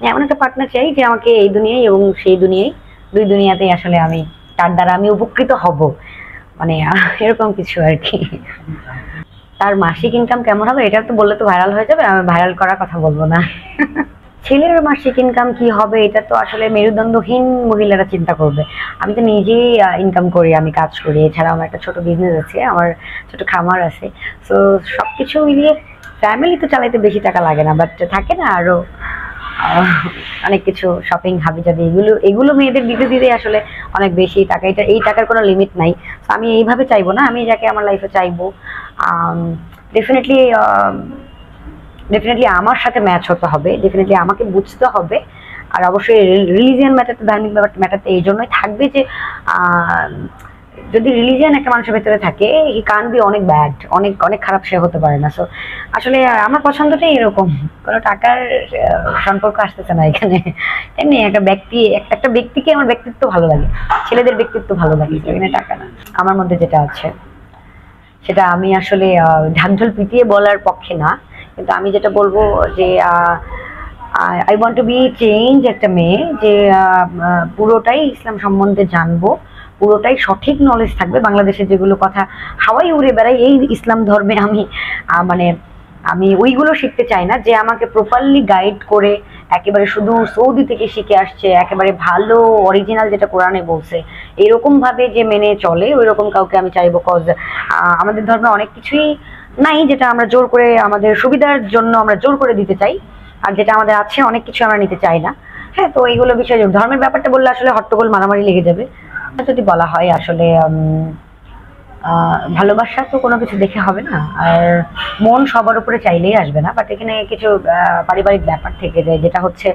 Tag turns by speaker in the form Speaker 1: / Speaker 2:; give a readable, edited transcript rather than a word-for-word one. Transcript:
Speaker 1: এমন একটা পার্টনার চাই যে আমাকে এই দুনিয়ায় এবং সেই দুনিয়ায়, দুই দুনিয়াতেই আসলে আমি তার দ্বারা আমি উপকৃত হব, মানে এরকম কিছু আর কি। তার মাসিক ইনকাম কেমন হবে এটা তো বললে তো ভাইরাল হয়ে যাবে, আমি ভাইরাল করার কথা বলবো না। ছেলের মাসিক ইনকাম কি হবে এটা তো আসলে মেরুদণ্ডহীন মহিলারা চিন্তা করবে। আমি তো নিজেই ইনকাম করি, আমি কাজ করি, এছাড়া আমার একটা ছোট বিজনেস আছে, আমার ছোট খামার আছে। সো সবকিছু মিলিয়ে ফ্যামিলি তো চালাইতে বেশি টাকা লাগে না, বাট থাকে না আরো অনেক কিছু শপিং হাবিজাবি, এগুলো এগুলো মেয়েদের দিতে দিতে আসলে অনেক বেশি টাকা, এটা এই টাকার কোনো লিমিট নাই। আমি এইভাবে চাইবো না, আমি যাকে আমার লাইফে চাইবো ডেফিনেটলি ডেফিনেটলি আমার সাথে ম্যাচ হতে হবে, ডেফিনেটলি আমাকে বুঝতে হবে। আর অবশ্যই রিলিজিয়ান ম্যাটারটা, ধার্মিক ম্যাটারটা এই জন্যই থাকবে যে যদি রিলিজিয়ান একটা মানুষের ভেতরে থাকে, হি কান বি অনেক ব্যাড, অনেক অনেক খারাপ সে হতে পারে না। সো আসলে আমার পছন্দটাই এরকম, কোনো টাকার সম্পর্ক আসতেছে না এখানে। এমনি একটা ব্যক্তি, একটা ব্যক্তিকে আমার ব্যক্তিত্ব ভালো লাগে, ছেলেদের ব্যক্তিত্ব ভালো লাগে, এখানে টাকা না। আমার মধ্যে যেটা আছে সেটা আমি আসলে ঢাকঢোল পিটিয়ে বলার পক্ষে না, কিন্তু আমি যেটা বলবো যে I want to be change একটা মেয়ে, যে পুরোটাই ইসলাম সম্বন্ধে জানবো, পুরোটাই সঠিক নলেজ থাকবে। বাংলাদেশের যেগুলো কথা হাওয়াই উড়ে বেড়াই এই ইসলাম ধর্মে, আমি মানে আমি ওইগুলো শিখতে চাই না। যে আমাকে প্রপারলি গাইড করে একেবারে শুধু সৌদি থেকে শিখে আসছে, একেবারে ভালো অরিজিনাল যেটা কোরআনে বলছে এরকম ভাবে যে মেনে চলে, ওই রকম কাউকে আমি চাইবো। কজ আমাদের ধর্মে অনেক কিছুই নাই যেটা আমরা জোর করে, আমাদের সুবিধার জন্য আমরা জোর করে দিতে চাই, আর যেটা আমাদের আছে অনেক কিছু আমরা নিতে চাই না। হ্যাঁ, তো এইগুলো বিষয় ধর্মের ব্যাপারটা বললে আসলে হট্টগোল মারামারি লেগে যাবে। যদি বলা হয় আসলে ভালোবাসা তো কোনো কিছু দেখে হবে না, আর মন সবার উপরে চাইলেই আসবে না, বাট এখানে কিছু পারিবারিক ব্যাপার থেকে যায়, যেটা হচ্ছে